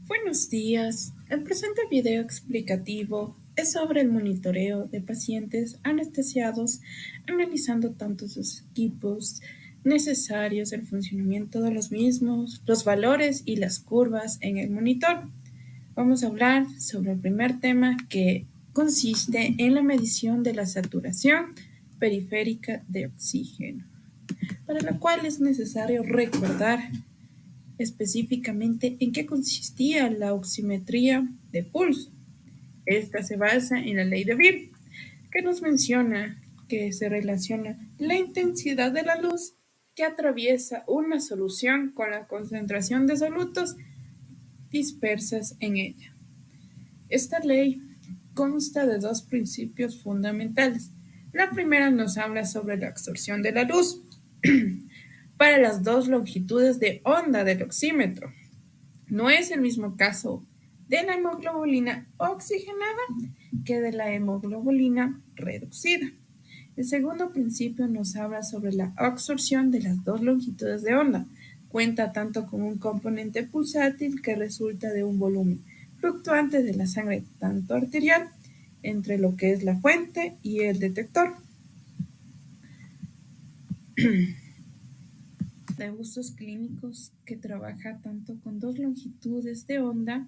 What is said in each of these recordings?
Buenos días. El presente video explicativo es sobre el monitoreo de pacientes anestesiados, analizando tanto sus equipos necesarios, el funcionamiento de los mismos, los valores y las curvas en el monitor. Vamos a hablar sobre el primer tema, que consiste en la medición de la saturación periférica de oxígeno, para la cual es necesario recordar específicamente en qué consistía la oximetría de pulso. Esta se basa en la ley de Beer, que nos menciona que se relaciona la intensidad de la luz que atraviesa una solución con la concentración de solutos dispersas en ella. Esta ley consta de dos principios fundamentales. La primera nos habla sobre la absorción de la luz para las dos longitudes de onda del oxímetro. No es el mismo caso de la hemoglobina oxigenada que de la hemoglobina reducida. El segundo principio nos habla sobre la absorción de las dos longitudes de onda. Cuenta tanto con un componente pulsátil que resulta de un volumen fluctuante de la sangre tanto arterial entre lo que es la fuente y el detector. De usos clínicos, que trabaja tanto con dos longitudes de onda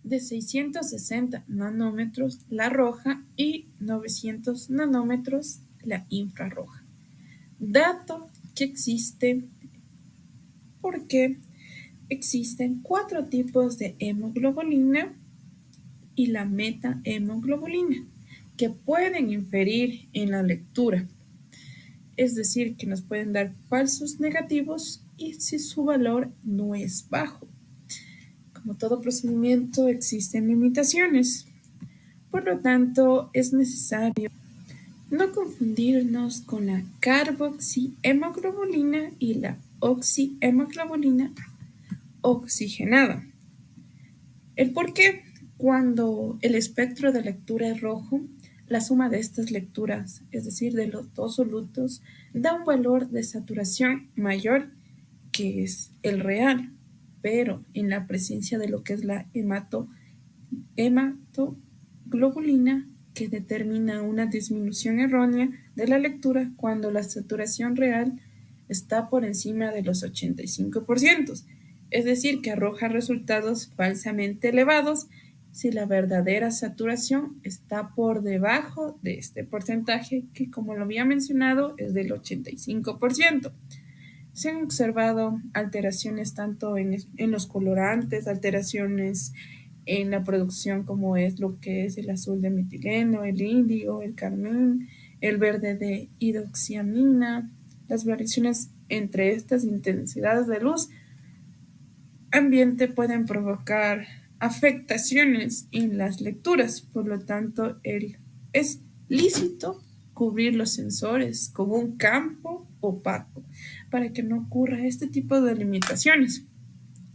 de 660 nanómetros la roja y 900 nanómetros la infrarroja. Dato que existe porque existen 4 tipos de hemoglobina y la metahemoglobina que pueden inferir en la lectura. Es decir, que nos pueden dar falsos negativos y si su valor no es bajo. Como todo procedimiento, existen limitaciones. Por lo tanto, es necesario no confundirnos con la carboxihemoglobina y la oxihemoglobina oxigenada. El por qué: cuando el espectro de lectura es rojo, la suma de estas lecturas, es decir, de los dos solutos, da un valor de saturación mayor que es el real, pero en la presencia de lo que es la hematoglobulina, que determina una disminución errónea de la lectura cuando la saturación real está por encima de los 85%, es decir, que arroja resultados falsamente elevados si la verdadera saturación está por debajo de este porcentaje, que, como lo había mencionado, es del 85%. Se han observado alteraciones tanto en los colorantes, alteraciones en la producción, como es lo que es el azul de metileno, el índigo, el carmín, el verde de hidroxiamina. Las variaciones entre estas intensidades de luz ambiente pueden provocar afectaciones en las lecturas. Por lo tanto, es lícito cubrir los sensores con un campo opaco para que no ocurra este tipo de limitaciones.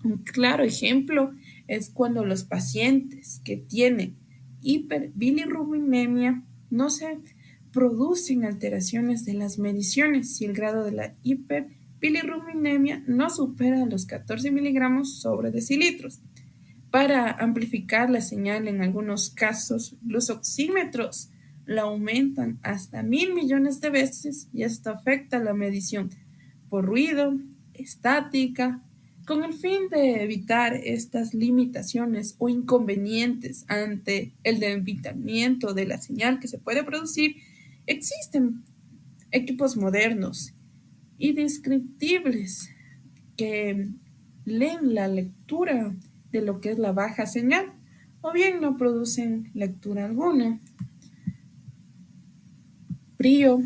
Un claro ejemplo es cuando los pacientes que tienen hiperbilirrubinemia no se producen alteraciones de las mediciones si el grado de la hiperbilirrubinemia no supera los 14 miligramos sobre decilitros. Para amplificar la señal, en algunos casos, los oxímetros la aumentan hasta 1.000 millones de veces, y esto afecta la medición por ruido, estática, con el fin de evitar estas limitaciones o inconvenientes ante el debilitamiento de la señal que se puede producir. Existen equipos modernos y descriptibles que leen la lectura de lo que es la baja señal, o bien no producen lectura alguna. Brío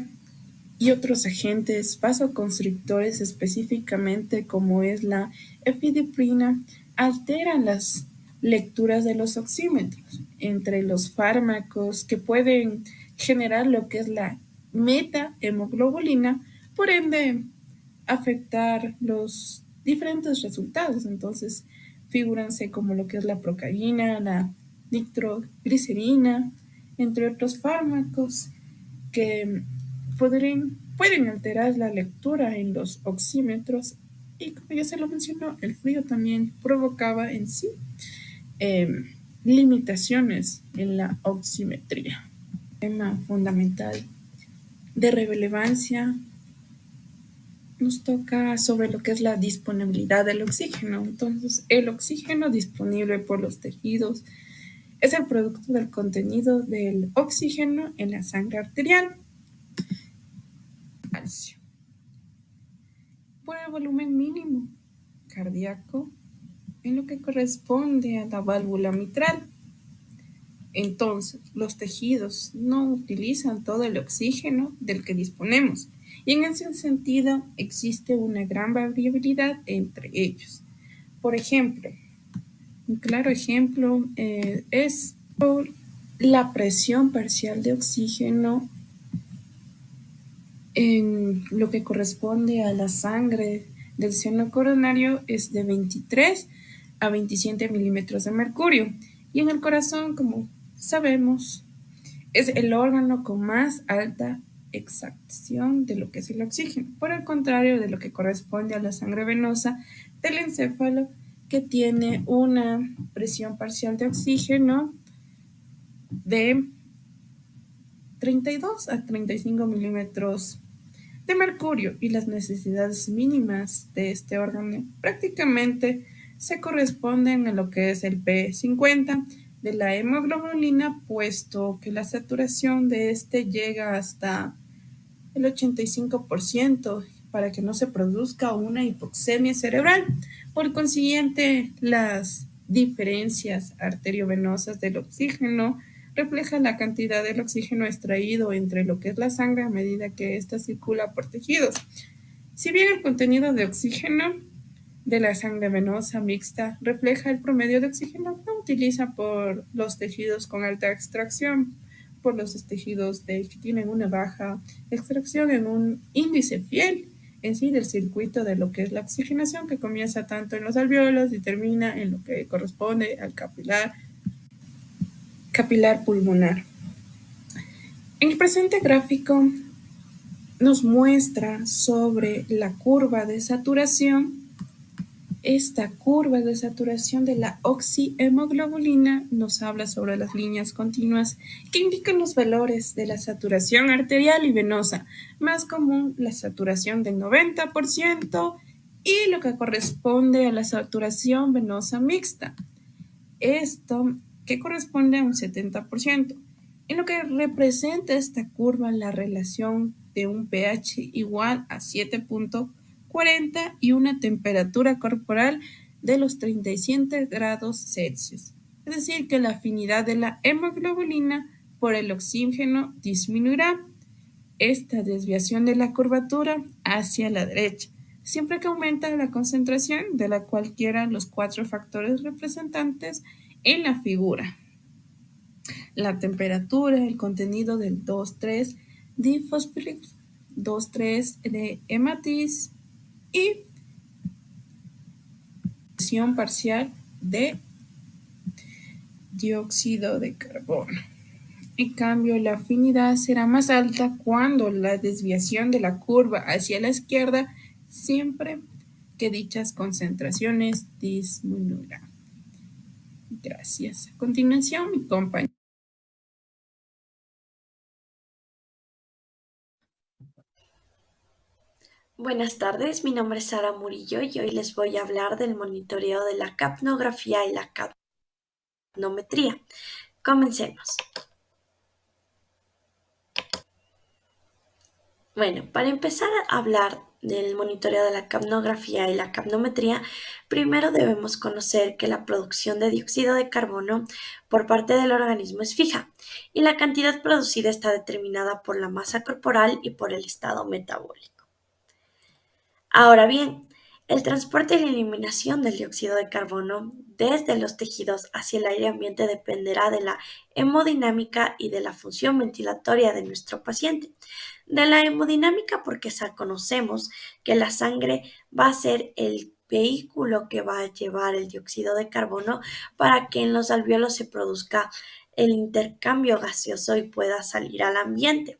y otros agentes vasoconstrictores, específicamente como es la efidrina, alteran las lecturas de los oxímetros. Entre los fármacos que pueden generar lo que es la metahemoglobina, por ende afectar los diferentes resultados. Entonces, figúranse como lo que es la procaína, la nitroglicerina, entre otros fármacos que pueden alterar la lectura en los oxímetros. Y como ya se lo mencionó, el frío también provocaba en sí limitaciones en la oximetría. Tema fundamental de relevancia nos toca sobre lo que es la disponibilidad del oxígeno. Entonces, el oxígeno disponible por los tejidos es el producto del contenido del oxígeno en la sangre arterial. Calcio. Por el volumen mínimo cardíaco en lo que corresponde a la válvula mitral. Entonces, los tejidos no utilizan todo el oxígeno del que disponemos y en ese sentido existe una gran variabilidad entre ellos. Por ejemplo, un claro ejemplo es la presión parcial de oxígeno en lo que corresponde a la sangre del seno coronario es de 23 a 27 milímetros de mercurio. Y en el corazón, como sabemos, es el órgano con más alta extracción de lo que es el oxígeno. Por el contrario de lo que corresponde a la sangre venosa del encéfalo, que tiene una presión parcial de oxígeno de 32 a 35 milímetros de mercurio, y las necesidades mínimas de este órgano prácticamente se corresponden a lo que es el P50 de la hemoglobina, puesto que la saturación de este llega hasta el 85% para que no se produzca una hipoxemia cerebral. Por consiguiente, las diferencias arteriovenosas del oxígeno reflejan la cantidad del oxígeno extraído entre lo que es la sangre a medida que ésta circula por tejidos. Si bien el contenido de oxígeno de la sangre venosa mixta refleja el promedio de oxígeno, no utiliza por los tejidos con alta extracción, por los tejidos que tienen una baja extracción en un índice fiel en sí del circuito de lo que es la oxigenación, que comienza tanto en los alvéolos y termina en lo que corresponde al capilar pulmonar. En el presente gráfico nos muestra sobre la curva de saturación. Esta curva de saturación de la oxihemoglobina nos habla sobre las líneas continuas que indican los valores de la saturación arterial y venosa, más común la saturación del 90% y lo que corresponde a la saturación venosa mixta. Esto que corresponde a un 70%. En lo que representa esta curva la relación de un pH igual a 7.40 y una temperatura corporal de los 37 grados Celsius. Es decir, que la afinidad de la hemoglobina por el oxígeno disminuirá. Esta desviación de la curvatura hacia la derecha, siempre que aumenta la concentración de la cualquiera los 4 factores representantes en la figura. La temperatura, el contenido del 2,3 difosfílico, 2,3 de hematis y presión parcial de dióxido de carbono. En cambio, la afinidad será más alta cuando la desviación de la curva hacia la izquierda, siempre que dichas concentraciones disminuirán. Gracias. A continuación, mi compañero. Buenas tardes, mi nombre es Sara Murillo y hoy les voy a hablar del monitoreo de la capnografía y la capnometría. Comencemos. Bueno, para empezar a hablar del monitoreo de la capnografía y la capnometría, primero debemos conocer que la producción de dióxido de carbono por parte del organismo es fija y la cantidad producida está determinada por la masa corporal y por el estado metabólico. Ahora bien, el transporte y la eliminación del dióxido de carbono desde los tejidos hacia el aire ambiente dependerá de la hemodinámica y de la función ventilatoria de nuestro paciente. De la hemodinámica porque conocemos que la sangre va a ser el vehículo que va a llevar el dióxido de carbono para que en los alvéolos se produzca el intercambio gaseoso y pueda salir al ambiente,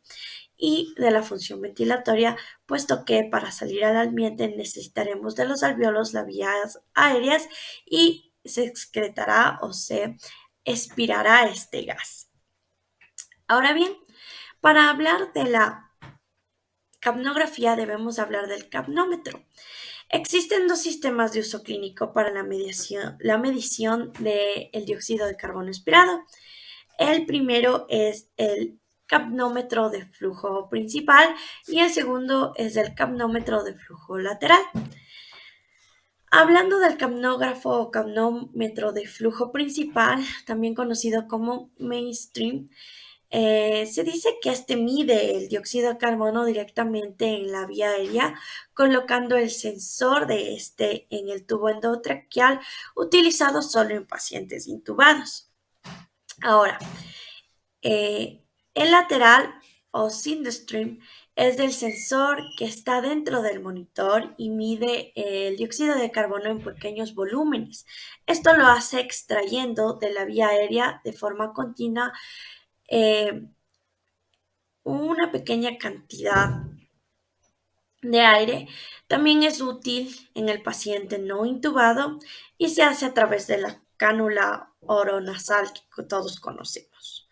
y de la función ventilatoria, puesto que para salir al ambiente necesitaremos de los alvéolos, las vías aéreas y se excretará o se expirará este gas. Ahora bien, para hablar de la capnografía debemos hablar del capnómetro. Existen dos sistemas de uso clínico para la medición del dióxido de carbono expirado. El primero es el capnómetro de flujo principal y el segundo es el capnómetro de flujo lateral. Hablando del capnógrafo o capnómetro de flujo principal, también conocido como mainstream, se dice que este mide el dióxido de carbono directamente en la vía aérea, colocando el sensor de este en el tubo endotraqueal, utilizado solo en pacientes intubados. Ahora, el lateral o SynthStream es del sensor que está dentro del monitor y mide el dióxido de carbono en pequeños volúmenes. Esto lo hace extrayendo de la vía aérea de forma continua eh, una pequeña cantidad de aire. También es útil en el paciente no intubado y se hace a través de la cánula oronasal que todos conocemos.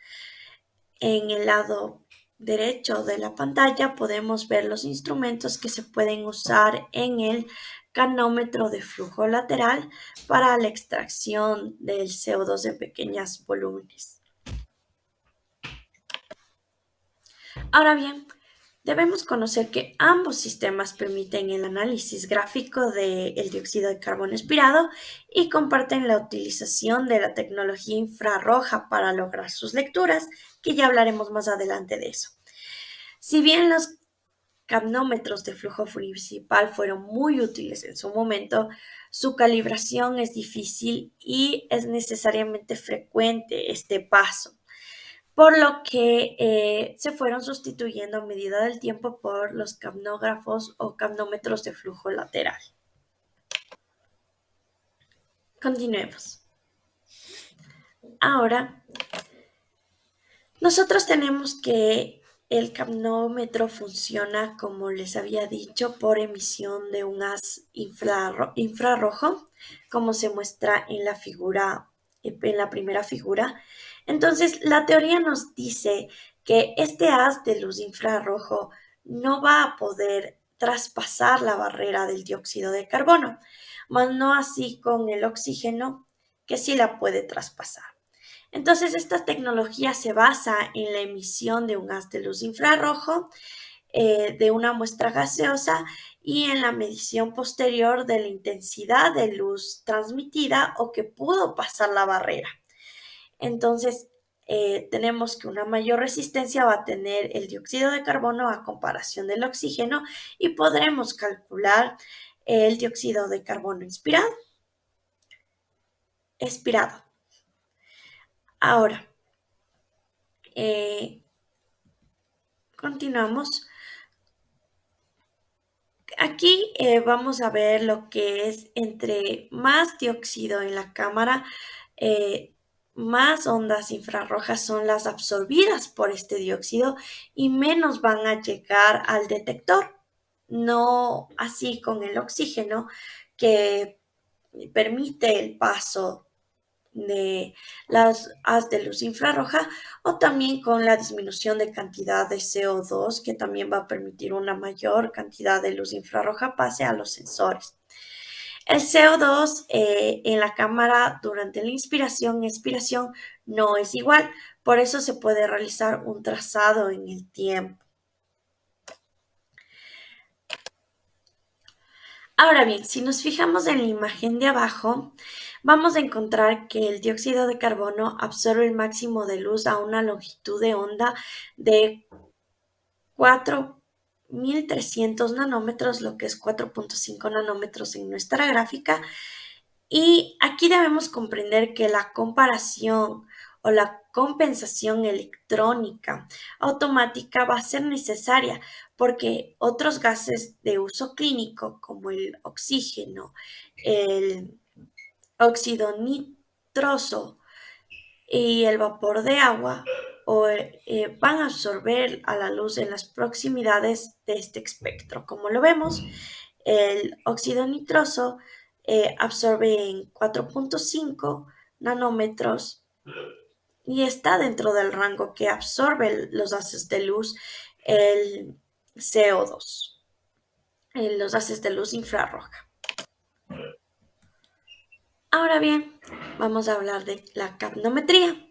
En el lado derecho de la pantalla podemos ver los instrumentos que se pueden usar en el canómetro de flujo lateral para la extracción del CO2 en pequeños volúmenes. Ahora bien, debemos conocer que ambos sistemas permiten el análisis gráfico del dióxido de carbono expirado y comparten la utilización de la tecnología infrarroja para lograr sus lecturas, que ya hablaremos más adelante de eso. Si bien los capnómetros de flujo principal fueron muy útiles en su momento, su calibración es difícil y es necesariamente frecuente este paso, por lo que se fueron sustituyendo a medida del tiempo por los capnógrafos o capnómetros de flujo lateral. Continuemos. Ahora, nosotros tenemos que el capnómetro funciona, como les había dicho, por emisión de un haz infrarrojo, como se muestra en la figura, en la primera figura. Entonces, la teoría nos dice que este haz de luz infrarrojo no va a poder traspasar la barrera del dióxido de carbono, mas no así con el oxígeno, que sí la puede traspasar. Entonces, esta tecnología se basa en la emisión de un haz de luz infrarrojo de una muestra gaseosa y en la medición posterior de la intensidad de luz transmitida o que pudo pasar la barrera. Entonces, tenemos que una mayor resistencia va a tener el dióxido de carbono a comparación del oxígeno y podremos calcular el dióxido de carbono expirado. Ahora, continuamos. Aquí vamos a ver lo que es entre más dióxido en la cámara, eh, más ondas infrarrojas son las absorbidas por este dióxido y menos van a llegar al detector. No así con el oxígeno que permite el paso de las haz de luz infrarroja o también con la disminución de cantidad de CO2 que también va a permitir una mayor cantidad de luz infrarroja pase a los sensores. El CO2 en la cámara durante la inspiración y expiración no es igual, por eso se puede realizar un trazado en el tiempo. Ahora bien, si nos fijamos en la imagen de abajo, vamos a encontrar que el dióxido de carbono absorbe el máximo de luz a una longitud de onda de 4.300 nanómetros, lo que es 4.5 nanómetros en nuestra gráfica. Y aquí debemos comprender que la comparación o la compensación electrónica automática va a ser necesaria porque otros gases de uso clínico como el oxígeno, el óxido nitroso y el vapor de agua van a absorber a la luz en las proximidades de este espectro. Como lo vemos, el óxido nitroso absorbe en 4.5 nanómetros y está dentro del rango que absorbe los haces de luz el CO2, los haces de luz infrarroja. Ahora bien, vamos a hablar de la capnometría.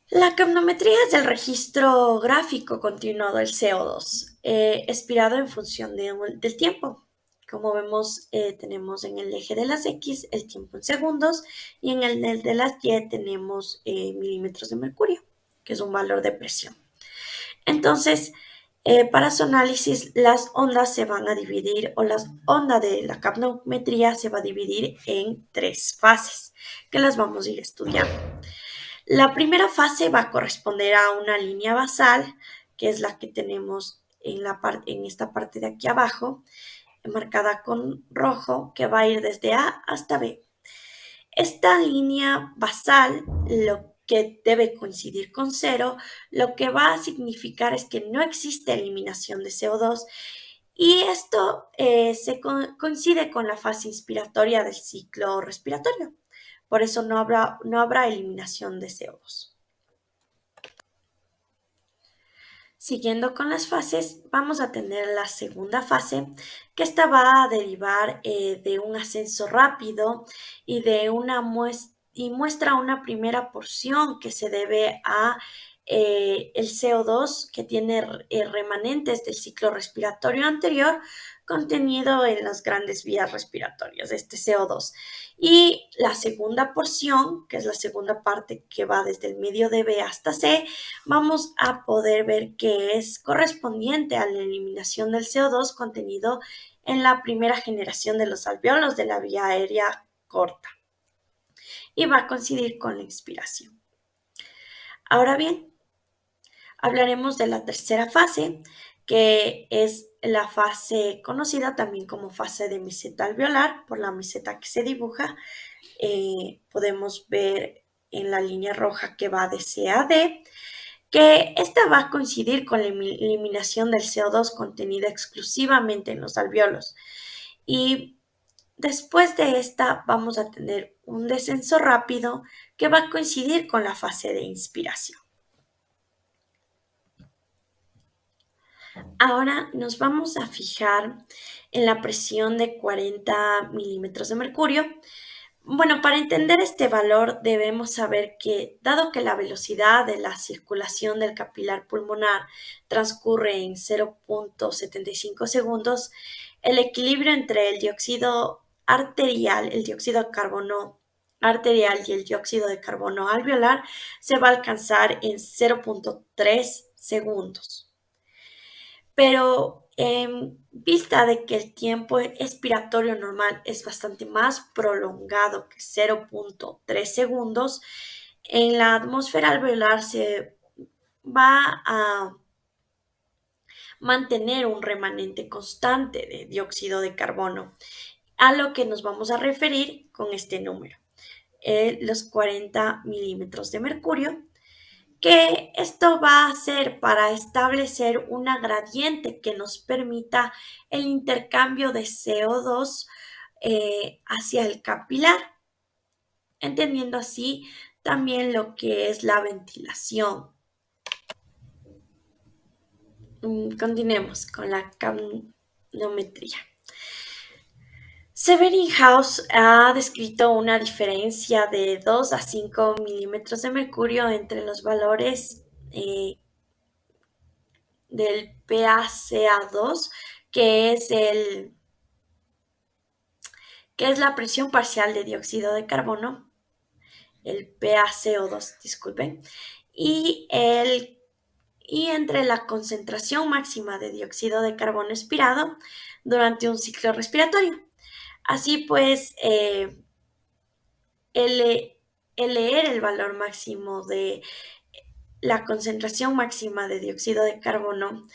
La capnometría es el registro gráfico continuo del CO2, expirado en función del tiempo. Como vemos, tenemos en el eje de las X el tiempo en segundos y en el de las Y tenemos milímetros de mercurio, que es un valor de presión. Entonces, para su análisis, las ondas se van a dividir, o la onda de la capnometría se va a dividir en 3 fases, que las vamos a ir estudiando. La primera fase va a corresponder a una línea basal, que es la que tenemos en esta parte de aquí abajo, marcada con rojo, que va a ir desde A hasta B. Esta línea basal, lo que debe coincidir con cero, lo que va a significar es que no existe eliminación de CO2 y esto coincide con la fase inspiratoria del ciclo respiratorio. Por eso no habrá eliminación de CO2. Siguiendo con las fases, vamos a tener la segunda fase, que esta va a derivar de un ascenso rápido y y muestra una primera porción que se debe a el CO2 que tiene remanentes del ciclo respiratorio anterior contenido en las grandes vías respiratorias de este CO2. Y la segunda porción, que es la segunda parte que va desde el medio de B hasta C, vamos a poder ver que es correspondiente a la eliminación del CO2 contenido en la primera generación de los alvéolos de la vía aérea corta y va a coincidir con la inspiración. Ahora bien, hablaremos de la tercera fase, que es la fase conocida también como fase de meseta alveolar, por la meseta que se dibuja. Podemos ver en la línea roja que va de C a D, que esta va a coincidir con la eliminación del CO2 contenida exclusivamente en los alvéolos. Y después de esta vamos a tener un descenso rápido que va a coincidir con la fase de inspiración. Ahora nos vamos a fijar en la presión de 40 milímetros de mercurio. Bueno, para entender este valor debemos saber que, dado que la velocidad de la circulación del capilar pulmonar transcurre en 0.75 segundos, el equilibrio entre el dióxido arterial, el dióxido de carbono arterial y el dióxido de carbono alveolar se va a alcanzar en 0.3 segundos. Pero en vista de que el tiempo expiratorio normal es bastante más prolongado que 0.3 segundos, en la atmósfera alveolar se va a mantener un remanente constante de dióxido de carbono, a lo que nos vamos a referir con este número, los 40 milímetros de mercurio, que esto va a ser para establecer una gradiente que nos permita el intercambio de CO2 hacia el capilar, entendiendo así también lo que es la ventilación. Continuemos con la capnometría. Severin-Haus ha descrito una diferencia de 2 a 5 milímetros de mercurio entre los valores del PaCa2, que es la presión parcial de dióxido de carbono, el PaCO2, disculpen, y entre la concentración máxima de dióxido de carbono expirado durante un ciclo respiratorio. Así pues, el leer el valor máximo de la concentración máxima de dióxido de carbono,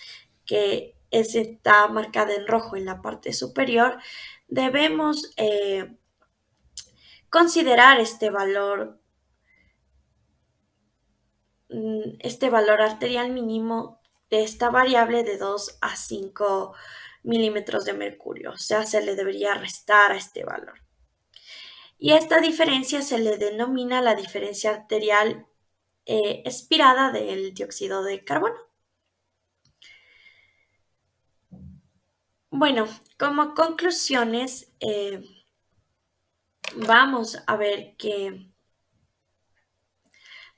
que está marcada en rojo en la parte superior, debemos considerar este valor arterial mínimo de esta variable de 2 a 5 milímetros de mercurio, o sea, se le debería restar a este valor. Y a esta diferencia se le denomina la diferencia arterial expirada del dióxido de carbono. Bueno, como conclusiones, vamos a ver que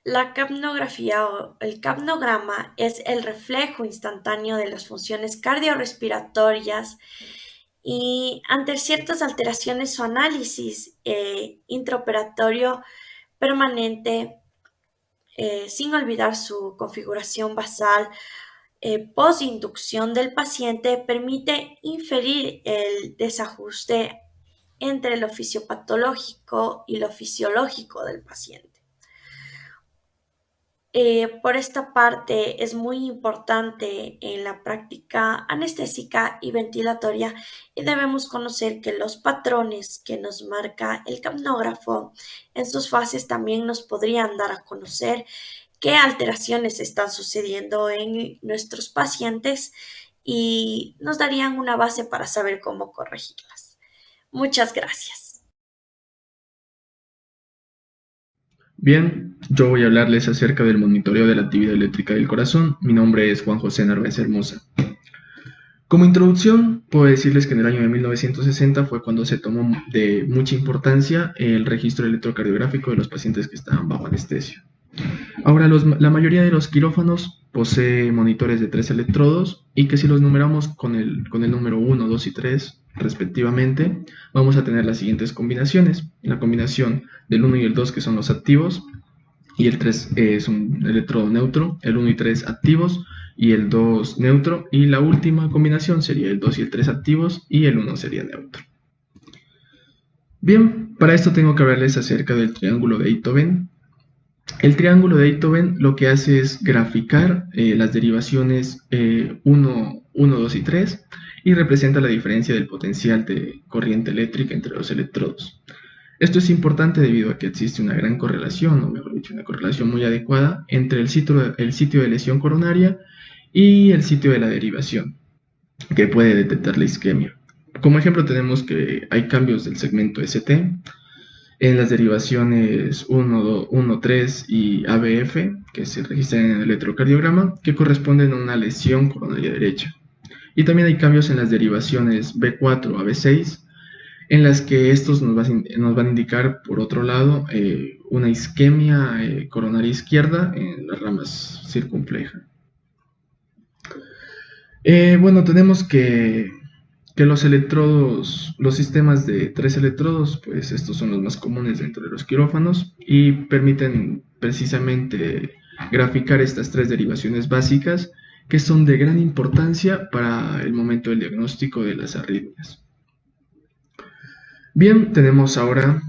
la capnografía o el capnograma es el reflejo instantáneo de las funciones cardiorrespiratorias y ante ciertas alteraciones su análisis intraoperatorio permanente, sin olvidar su configuración basal post-inducción del paciente, permite inferir el desajuste entre lo fisiopatológico y lo fisiológico del paciente. Por esta parte es muy importante en la práctica anestésica y ventilatoria y debemos conocer que los patrones que nos marca el capnógrafo en sus fases también nos podrían dar a conocer qué alteraciones están sucediendo en nuestros pacientes y nos darían una base para saber cómo corregirlas. Muchas gracias. Bien, yo voy a hablarles acerca del monitoreo de la actividad eléctrica del corazón. Mi nombre es Juan José Narváez Hermosa. Como introducción, puedo decirles que en el año de 1960 fue cuando se tomó de mucha importancia el registro electrocardiográfico de los pacientes que estaban bajo anestesia. Ahora, la mayoría de los quirófanos posee monitores de 3 electrodos y que si los numeramos con el número 1, 2 y 3 respectivamente, vamos a tener las siguientes combinaciones. La combinación del 1 y el 2, que son los activos, y el 3 es un electrodo neutro, el 1 y 3 activos y el 2 neutro, y la última combinación sería el 2 y el 3 activos y el 1 sería neutro. Bien, para esto tengo que hablarles acerca del triángulo de Einthoven. El triángulo de Einthoven lo que hace es graficar las derivaciones 1, 2 y 3 y representa la diferencia del potencial de corriente eléctrica entre los electrodos. Esto es importante debido a que existe una gran correlación, o mejor dicho, una correlación muy adecuada entre el sitio de lesión coronaria y el sitio de la derivación, que puede detectar la isquemia. Como ejemplo tenemos que hay cambios del segmento ST en las derivaciones 1, 3 y ABF, que se registran en el electrocardiograma, que corresponden a una lesión coronaria derecha. Y también hay cambios en las derivaciones B4 a B6, en las que estos nos van a indicar, por otro lado, una isquemia coronaria izquierda en las ramas circunflejas. Bueno, tenemos que los electrodos, los sistemas de 3 electrodos, pues estos son los más comunes dentro de los quirófanos y permiten precisamente graficar estas 3 derivaciones básicas que son de gran importancia para el momento del diagnóstico de las arritmias. Bien, tenemos ahora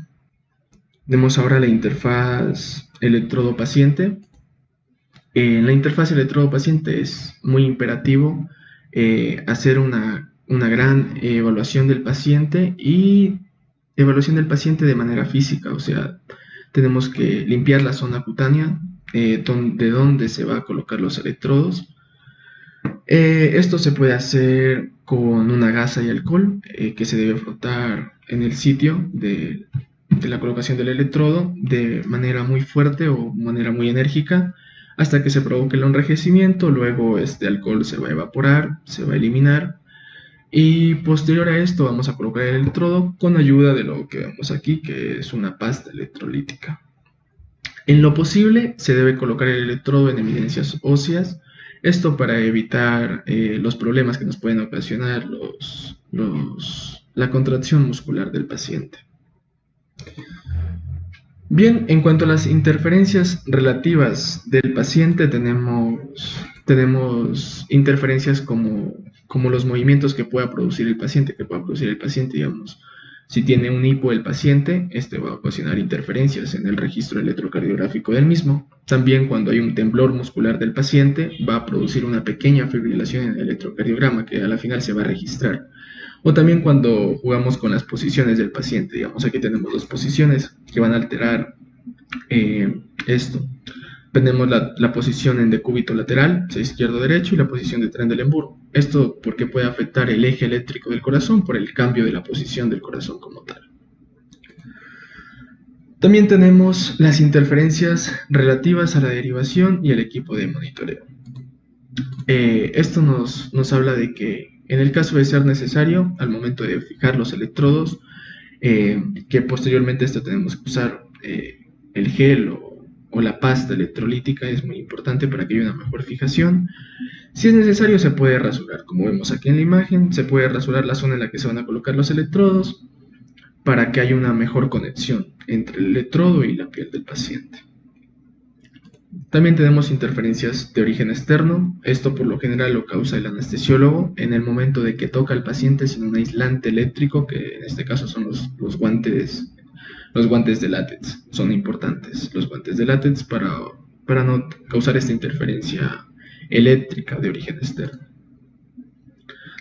la interfaz electrodo-paciente. En la interfaz electrodo-paciente es muy imperativo hacer una gran evaluación del paciente y evaluación del paciente de manera física, o sea, tenemos que limpiar la zona cutánea de donde se va a colocar los electrodos. Esto se puede hacer con una gasa y alcohol que se debe frotar en el sitio de la colocación del electrodo de manera muy fuerte o manera muy enérgica hasta que se provoque el enrojecimiento. Luego este alcohol se va a evaporar, se va a eliminar y posterior a esto vamos a colocar el electrodo con ayuda de lo que vemos aquí, que es una pasta electrolítica. En lo posible se debe colocar el electrodo en eminencias óseas, esto para evitar los problemas que nos pueden ocasionar la contracción muscular del paciente. Bien, en cuanto a las interferencias relativas del paciente, tenemos interferencias como los movimientos que pueda producir el paciente, digamos. Si tiene un hipo el paciente, este va a ocasionar interferencias en el registro electrocardiográfico del mismo. También cuando hay un temblor muscular del paciente, va a producir una pequeña fibrilación en el electrocardiograma que a la final se va a registrar. O también cuando jugamos con las posiciones del paciente, digamos, aquí tenemos 2 posiciones que van a alterar esto. tenemos la posición en decúbito lateral, sea izquierdo-derecho, y la posición de Trendelenburg. Esto porque puede afectar el eje eléctrico del corazón por el cambio de la posición del corazón como tal. También tenemos las interferencias relativas a la derivación y el equipo de monitoreo. Esto nos habla de que en el caso de ser necesario, al momento de fijar los electrodos, que posteriormente tenemos que usar el gel o la pasta electrolítica, es muy importante para que haya una mejor fijación. Si es necesario, se puede rasurar, como vemos aquí en la imagen, se puede rasurar la zona en la que se van a colocar los electrodos para que haya una mejor conexión entre el electrodo y la piel del paciente. También tenemos interferencias de origen externo. Esto por lo general lo causa el anestesiólogo en el momento de que toca al paciente sin un aislante eléctrico, que en este caso son los guantes de látex. Son importantes los guantes de látex para no causar esta interferencia eléctrica de origen externo.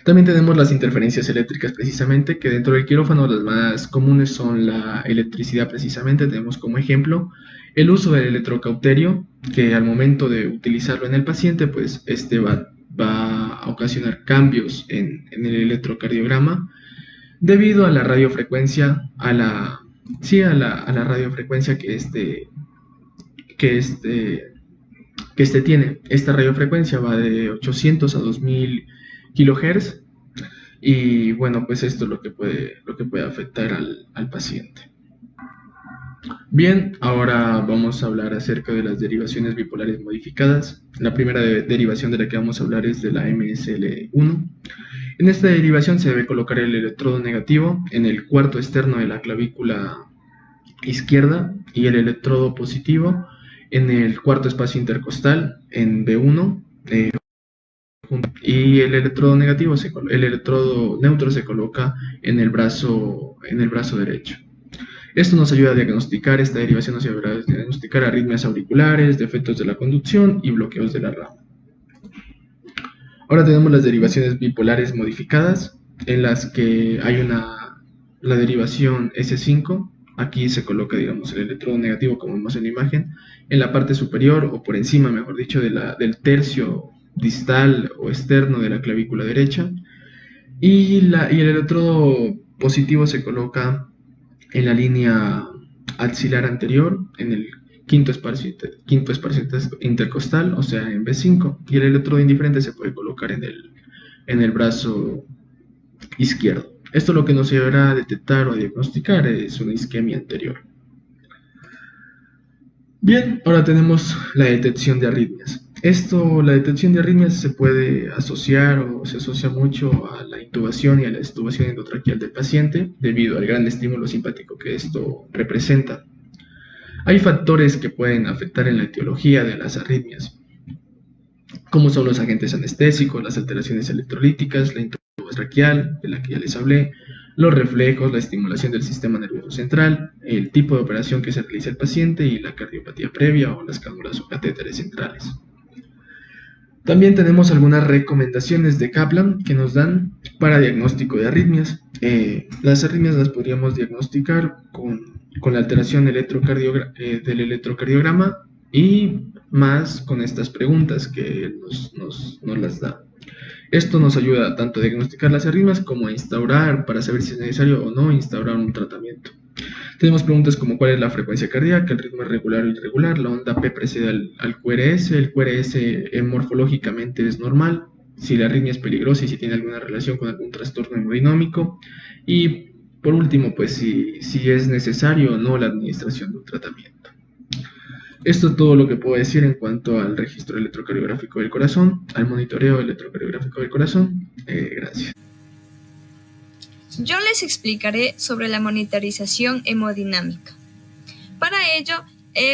También tenemos las interferencias eléctricas precisamente, que dentro del quirófano las más comunes son la electricidad precisamente. Tenemos como ejemplo el uso del electrocauterio, que al momento de utilizarlo en el paciente, pues va a ocasionar cambios en el electrocardiograma debido a la radiofrecuencia, a la radiofrecuencia que tiene. Esta radiofrecuencia va de 800 a 2000 kilohertz, y bueno, pues esto es lo que puede afectar al paciente. Bien, ahora vamos a hablar acerca de las derivaciones bipolares modificadas. La primera derivación de la que vamos a hablar es de la MSL1. En esta derivación se debe colocar el electrodo negativo en el cuarto externo de la clavícula izquierda y el electrodo positivo en el cuarto espacio intercostal en B1, y el electrodo neutro se coloca en el brazo derecho. Esto nos ayuda a diagnosticar, esta derivación nos ayuda a diagnosticar arritmias auriculares, defectos de la conducción y bloqueos de la rama. Ahora tenemos las derivaciones bipolares modificadas, en las que hay la derivación S5. Aquí se coloca, digamos, el electrodo negativo, como vemos en la imagen, en la parte superior, o por encima, mejor dicho, del tercio distal o externo de la clavícula derecha, y el electrodo positivo se coloca en la línea axilar anterior, en el quinto espacio intercostal, o sea, en B5, y el electrodo indiferente se puede colocar en el brazo izquierdo. Esto lo que nos llevará a detectar o a diagnosticar es una isquemia anterior. Bien, ahora tenemos la detección de arritmias. La detección de arritmias se puede asociar o se asocia mucho a la intubación y a la extubación endotraqueal del paciente debido al gran estímulo simpático que esto representa. Hay factores que pueden afectar en la etiología de las arritmias, como son los agentes anestésicos, las alteraciones electrolíticas, la intubación traqueal, de la que ya les hablé, los reflejos, la estimulación del sistema nervioso central, el tipo de operación que se realiza el paciente y la cardiopatía previa o las cánulas o catéteres centrales. También tenemos algunas recomendaciones de Kaplan que nos dan para diagnóstico de arritmias. Las arritmias las podríamos diagnosticar con la alteración del electrocardiograma y más con estas preguntas que nos las da. Esto nos ayuda tanto a diagnosticar las arritmias como a instaurar, para saber si es necesario o no, instaurar un tratamiento. Tenemos preguntas como cuál es la frecuencia cardíaca, el ritmo es regular o irregular, la onda P precede al QRS, el QRS morfológicamente es normal, si la arritmia es peligrosa y si tiene alguna relación con algún trastorno hemodinámico, y por último, pues si es necesario o no la administración de un tratamiento. Esto es todo lo que puedo decir en cuanto al registro electrocardiográfico del corazón, al monitoreo electrocardiográfico del corazón. Gracias. Yo les explicaré sobre la monitorización hemodinámica. Para ello,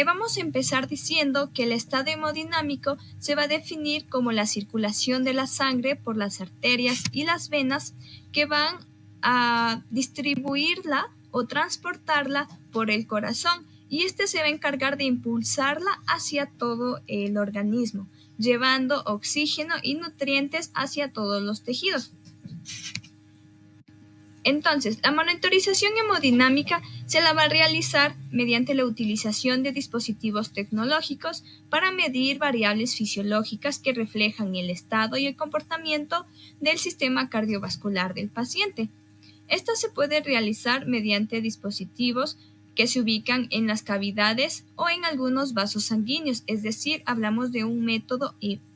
vamos a empezar diciendo que el estado hemodinámico se va a definir como la circulación de la sangre por las arterias y las venas que van a distribuirla o transportarla por el corazón, y este se va a encargar de impulsarla hacia todo el organismo, llevando oxígeno y nutrientes hacia todos los tejidos. Entonces, la monitorización hemodinámica se la va a realizar mediante la utilización de dispositivos tecnológicos para medir variables fisiológicas que reflejan el estado y el comportamiento del sistema cardiovascular del paciente. Esto se puede realizar mediante dispositivos que se ubican en las cavidades o en algunos vasos sanguíneos, es decir, hablamos de un método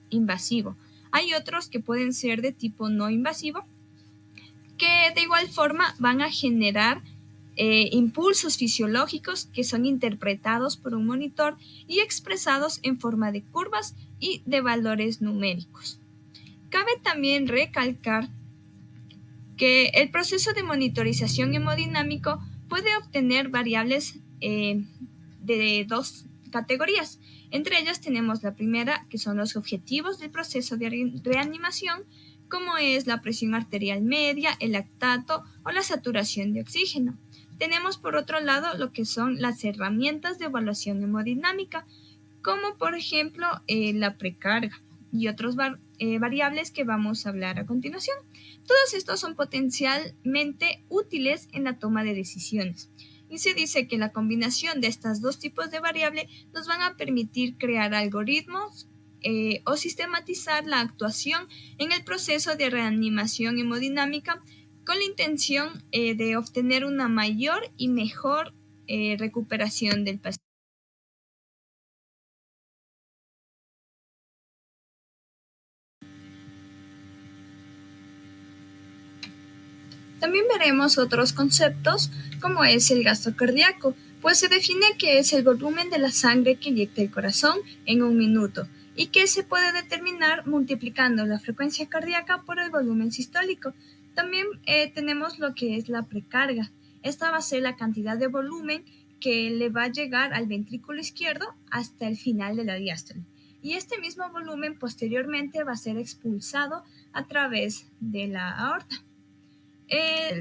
invasivo. Hay otros que pueden ser de tipo no invasivo, que de igual forma van a generar impulsos fisiológicos que son interpretados por un monitor y expresados en forma de curvas y de valores numéricos. Cabe también recalcar que el proceso de monitorización hemodinámico puede obtener variables de dos categorías. Entre ellas tenemos la primera, que son los objetivos del proceso de reanimación, como es la presión arterial media, el lactato o la saturación de oxígeno. Tenemos por otro lado lo que son las herramientas de evaluación hemodinámica, como por ejemplo la precarga y otras variables que vamos a hablar a continuación. Todos estos son potencialmente útiles en la toma de decisiones. Y se dice que la combinación de estos dos tipos de variables nos van a permitir crear algoritmos o sistematizar la actuación en el proceso de reanimación hemodinámica con la intención de obtener una mayor y mejor recuperación del paciente. También veremos otros conceptos como es el gasto cardíaco, pues se define que es el volumen de la sangre que inyecta el corazón en un minuto y que se puede determinar multiplicando la frecuencia cardíaca por el volumen sistólico. También tenemos lo que es la precarga. Esta va a ser la cantidad de volumen que le va a llegar al ventrículo izquierdo hasta el final de la diástole. Y este mismo volumen posteriormente va a ser expulsado a través de la aorta.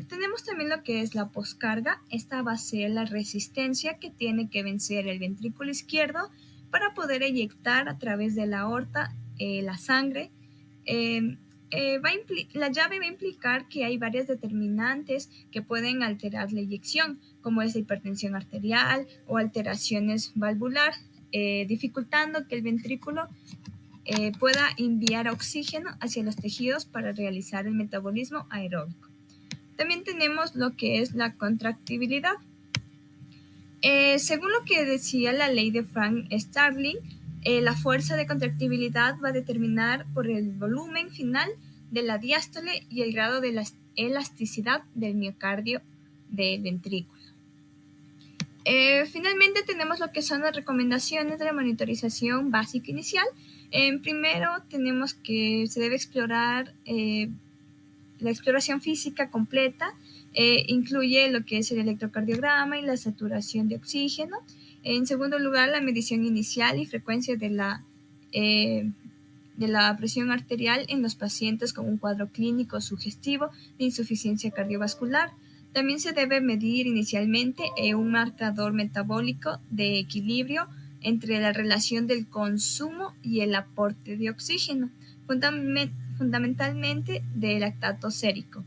Tenemos también lo que es la poscarga. Esta va a ser la resistencia que tiene que vencer el ventrículo izquierdo para poder eyectar a través de la aorta la sangre. La llave va a implicar que hay varias determinantes que pueden alterar la eyección, como es la hipertensión arterial o alteraciones valvular, dificultando que el ventrículo pueda enviar oxígeno hacia los tejidos para realizar el metabolismo aeróbico. También tenemos lo que es la contractibilidad. Según lo que decía la ley de Frank Starling, la fuerza de contractibilidad va a determinar por el volumen final de la diástole y el grado de la elasticidad del miocardio del ventrículo. Finalmente tenemos lo que son las recomendaciones de la monitorización básica inicial. Primero tenemos que se debe explorar la exploración física completa. Incluye lo que es el electrocardiograma y la saturación de oxígeno. En segundo lugar, la medición inicial y frecuencia de la presión arterial en los pacientes con un cuadro clínico sugestivo de insuficiencia cardiovascular. También se debe medir inicialmente un marcador metabólico de equilibrio entre la relación del consumo y el aporte de oxígeno, fundamentalmente del lactato sérico.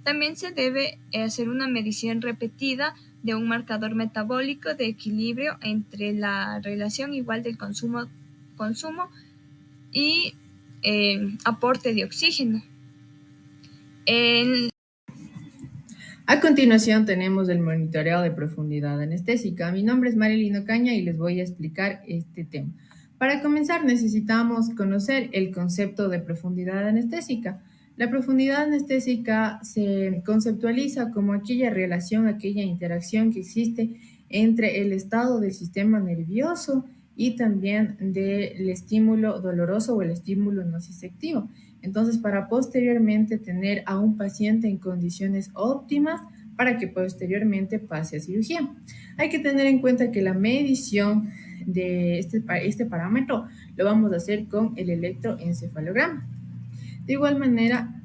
También se debe hacer una medición repetida de un marcador metabólico de equilibrio entre la relación igual del consumo y aporte de oxígeno. A continuación tenemos el monitoreo de profundidad anestésica. Mi nombre es Marilyn Ocaña y les voy a explicar este tema. Para comenzar necesitamos conocer el concepto de profundidad anestésica. La profundidad anestésica se conceptualiza como aquella relación, aquella interacción que existe entre el estado del sistema nervioso y también del estímulo doloroso o el estímulo nociceptivo. Entonces, para posteriormente tener a un paciente en condiciones óptimas para que posteriormente pase a cirugía. Hay que tener en cuenta que la medición de este parámetro lo vamos a hacer con el electroencefalograma. De igual manera,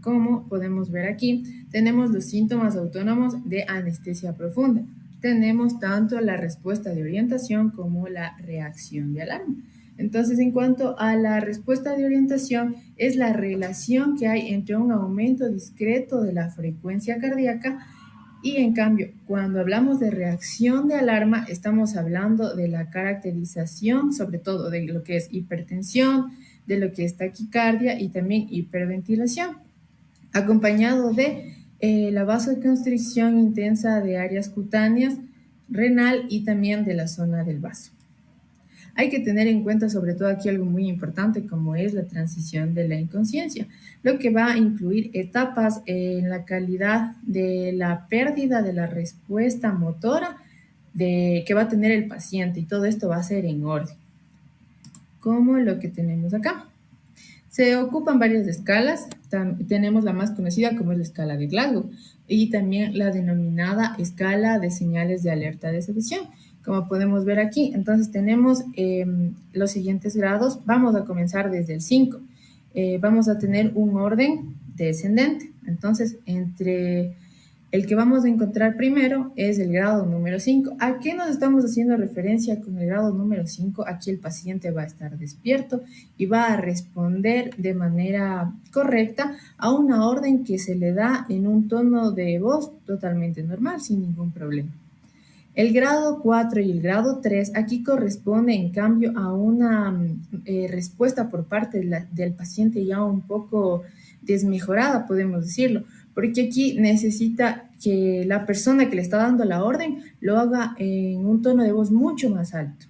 como podemos ver aquí, tenemos los síntomas autónomos de anestesia profunda. Tenemos tanto la respuesta de orientación como la reacción de alarma. Entonces, en cuanto a la respuesta de orientación, es la relación que hay entre un aumento discreto de la frecuencia cardíaca y, en cambio, cuando hablamos de reacción de alarma, estamos hablando de la caracterización, sobre todo de lo que es hipertensión, de lo que es taquicardia y también hiperventilación, acompañado de la vasoconstricción intensa de áreas cutáneas, renal y también de la zona del vaso. Hay que tener en cuenta sobre todo aquí algo muy importante como es la transición de la inconsciencia, lo que va a incluir etapas en la calidad de la pérdida de la respuesta motora que va a tener el paciente, y todo esto va a ser en orden, como lo que tenemos acá. Se ocupan varias escalas, tenemos la más conocida como es la escala de Glasgow y también la denominada escala de señales de alerta de sedición, como podemos ver aquí. Entonces tenemos los siguientes grados, vamos a comenzar desde el 5. Vamos a tener un orden descendente, entonces entre el que vamos a encontrar primero es el grado número 5. ¿A qué nos estamos haciendo referencia con el grado número 5? Aquí el paciente va a estar despierto y va a responder de manera correcta a una orden que se le da en un tono de voz totalmente normal, sin ningún problema. El grado 4 y el grado 3 aquí corresponde en cambio a una respuesta por parte del paciente ya un poco desmejorada, podemos decirlo, porque aquí necesita que la persona que le está dando la orden lo haga en un tono de voz mucho más alto.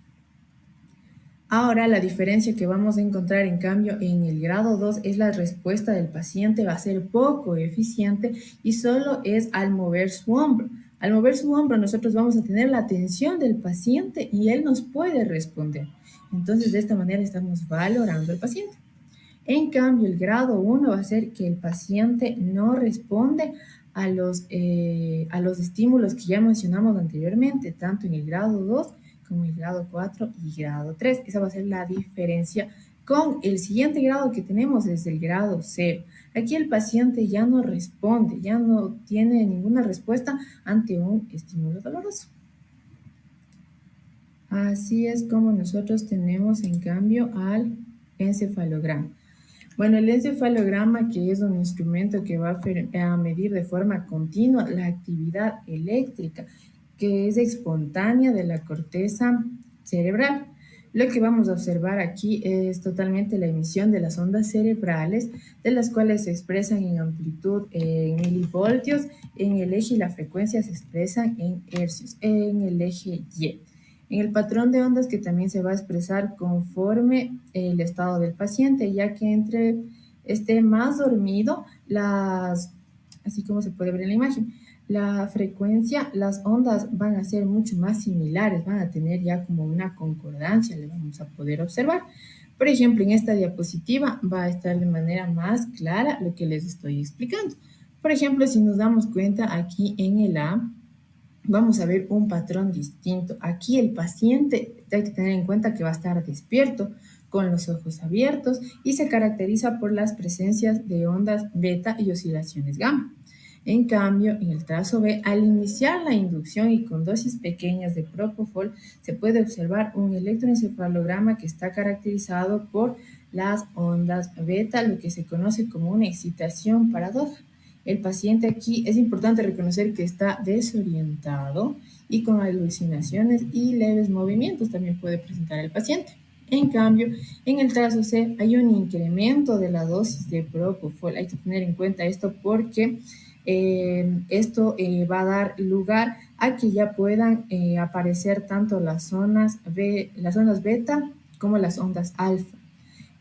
Ahora la diferencia que vamos a encontrar en cambio en el grado 2 es la respuesta del paciente va a ser poco eficiente y solo es al mover su hombro. Al mover su hombro nosotros vamos a tener la atención del paciente y él nos puede responder. Entonces de esta manera estamos valorando al paciente. En cambio el grado 1 va a ser que el paciente no responde a los estímulos que ya mencionamos anteriormente, tanto en el grado 2 como el grado 4 y grado 3. Esa va a ser la diferencia con el siguiente grado que tenemos, es el grado 0. Aquí el paciente ya no responde, ya no tiene ninguna respuesta ante un estímulo doloroso. Así es como nosotros tenemos en cambio al encefalograma. Bueno, el encefalograma, que es un instrumento que va a medir de forma continua la actividad eléctrica, que es espontánea de la corteza cerebral. Lo que vamos a observar aquí es totalmente la emisión de las ondas cerebrales, de las cuales se expresan en amplitud en milivoltios, en el eje y la frecuencia se expresan en hercios, en el eje Y. En el patrón de ondas que también se va a expresar conforme el estado del paciente, ya que entre esté más dormido, así como se puede ver en la imagen, la frecuencia, las ondas van a ser mucho más similares, van a tener ya como una concordancia, le vamos a poder observar. Por ejemplo, en esta diapositiva va a estar de manera más clara lo que les estoy explicando. Por ejemplo, si nos damos cuenta aquí en el A, vamos a ver un patrón distinto. Aquí el paciente hay que tener en cuenta que va a estar despierto, con los ojos abiertos y se caracteriza por las presencias de ondas beta y oscilaciones gamma. En cambio, en el trazo B, al iniciar la inducción y con dosis pequeñas de propofol, se puede observar un electroencefalograma que está caracterizado por las ondas beta, lo que se conoce como una excitación paradoja. El paciente aquí es importante reconocer que está desorientado y con alucinaciones y leves movimientos también puede presentar el paciente. En cambio, en el trazo C hay un incremento de la dosis de propofol. Hay que tener en cuenta esto porque esto va a dar lugar a que ya puedan aparecer tanto las zonas beta como las ondas alfa.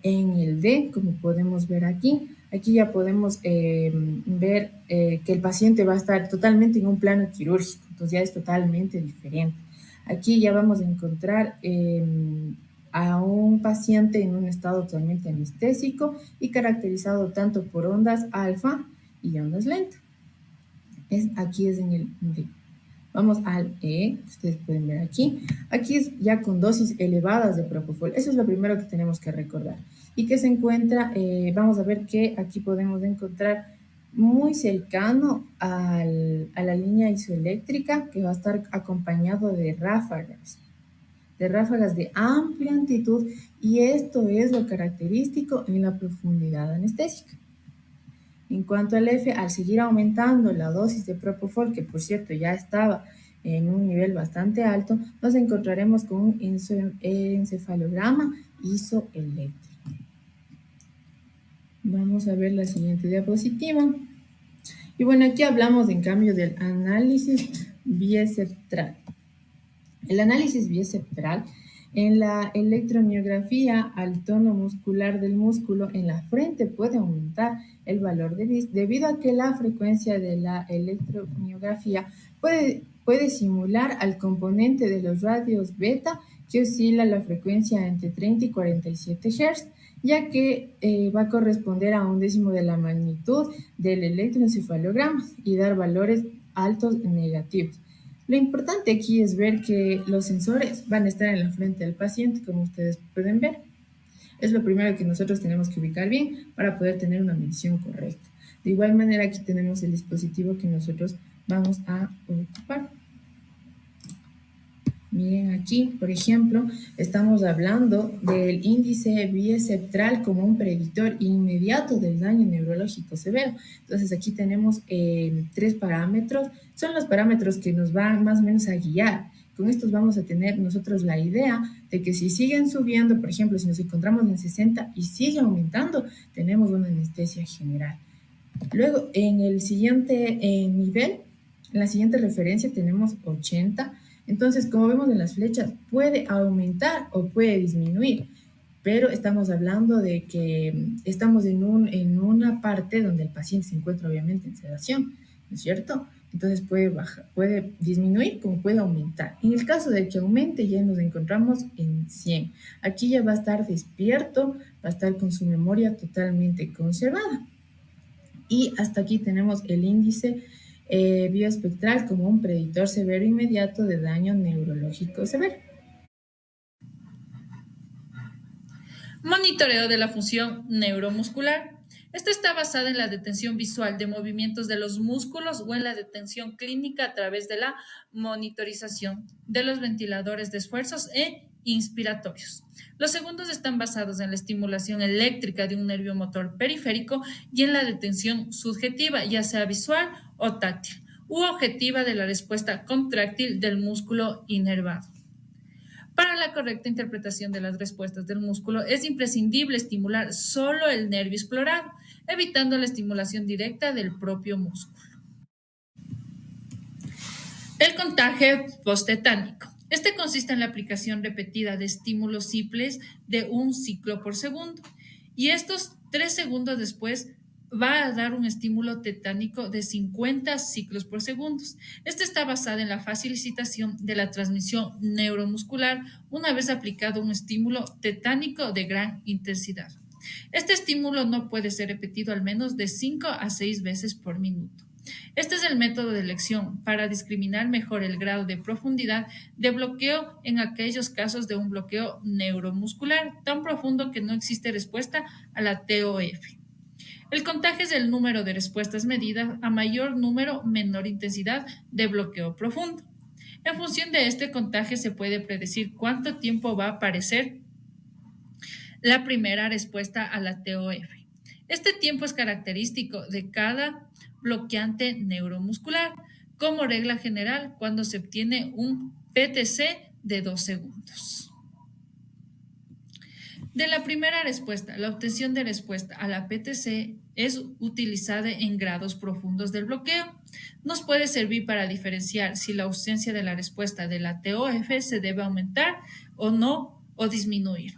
En el D, como podemos ver aquí ya podemos ver que el paciente va a estar totalmente en un plano quirúrgico, entonces ya es totalmente diferente. Aquí ya vamos a encontrar a un paciente en un estado totalmente anestésico y caracterizado tanto por ondas alfa y ondas lentas. Aquí es en el D. Vamos al E, ustedes pueden ver aquí. Aquí es ya con dosis elevadas de propofol. Eso es lo primero que tenemos que recordar. Y que se encuentra, vamos a ver que aquí podemos encontrar muy cercano a la línea isoeléctrica que va a estar acompañado de ráfagas. de ráfagas de amplia amplitud, y esto es lo característico en la profundidad anestésica. En cuanto al F, al seguir aumentando la dosis de propofol, que por cierto ya estaba en un nivel bastante alto, nos encontraremos con un encefalograma isoeléctrico. Vamos a ver la siguiente diapositiva. Y bueno, aquí hablamos en cambio del análisis biceptral. El análisis biceptral, en la electromiografía al tono muscular del músculo en la frente puede aumentar el valor de BIS debido a que la frecuencia de la electromiografía puede simular al componente de los radios beta, que oscila la frecuencia entre 30 y 47 Hz, ya que va a corresponder a un décimo de la magnitud del electroencefalograma y dar valores altos negativos. Lo importante aquí es ver que los sensores van a estar en la frente del paciente, como ustedes pueden ver. Es lo primero que nosotros tenemos que ubicar bien para poder tener una medición correcta. De igual manera, aquí tenemos el dispositivo que nosotros vamos a ocupar. Miren aquí, por ejemplo, estamos hablando del índice biceptral como un predictor inmediato del daño neurológico severo. Entonces aquí tenemos 3 parámetros. Son los parámetros que nos van más o menos a guiar. Con estos vamos a tener nosotros la idea de que si siguen subiendo, por ejemplo, si nos encontramos en 60 y sigue aumentando, tenemos una anestesia general. Luego, en el siguiente nivel, en la siguiente referencia tenemos 80. Entonces, como vemos en las flechas, puede aumentar o puede disminuir, pero estamos hablando de que estamos en una parte donde el paciente se encuentra obviamente en sedación, ¿no es cierto? Entonces puede disminuir como puede aumentar. En el caso de que aumente, ya nos encontramos en 100. Aquí ya va a estar despierto, va a estar con su memoria totalmente conservada. Y hasta aquí tenemos el índice bioespectral como un predictor severo inmediato de daño neurológico severo. Monitoreo de la función neuromuscular. Esta está basada en la detención visual de movimientos de los músculos o en la detención clínica a través de la monitorización de los ventiladores de esfuerzos e inspiratorios. Los segundos están basados en la estimulación eléctrica de un nervio motor periférico y en la detención subjetiva, ya sea visual o táctil, u objetiva de la respuesta contráctil del músculo inervado. Para la correcta interpretación de las respuestas del músculo es imprescindible estimular solo el nervio explorado, evitando la estimulación directa del propio músculo. El contagio postetánico. Este consiste en la aplicación repetida de estímulos simples de un ciclo por segundo, y estos 3 segundos después va a dar un estímulo tetánico de 50 ciclos por segundo. Esta está basada en la facilitación de la transmisión neuromuscular una vez aplicado un estímulo tetánico de gran intensidad. Este estímulo no puede ser repetido al menos de 5 a 6 veces por minuto. Este es el método de elección para discriminar mejor el grado de profundidad de bloqueo en aquellos casos de un bloqueo neuromuscular tan profundo que no existe respuesta a la TOF. El contagio es el número de respuestas medidas a mayor número, menor intensidad de bloqueo profundo. En función de este contagio se puede predecir cuánto tiempo va a aparecer la primera respuesta a la TOF. Este tiempo es característico de cada bloqueante neuromuscular. Como regla general, cuando se obtiene un PTC de 2 segundos. De la primera respuesta, la obtención de respuesta a la PTC es utilizada en grados profundos del bloqueo. Nos puede servir para diferenciar si la ausencia de la respuesta de la TOF se debe aumentar o no, o disminuir.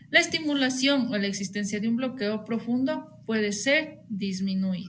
La estimulación o la existencia de un bloqueo profundo puede ser disminuida.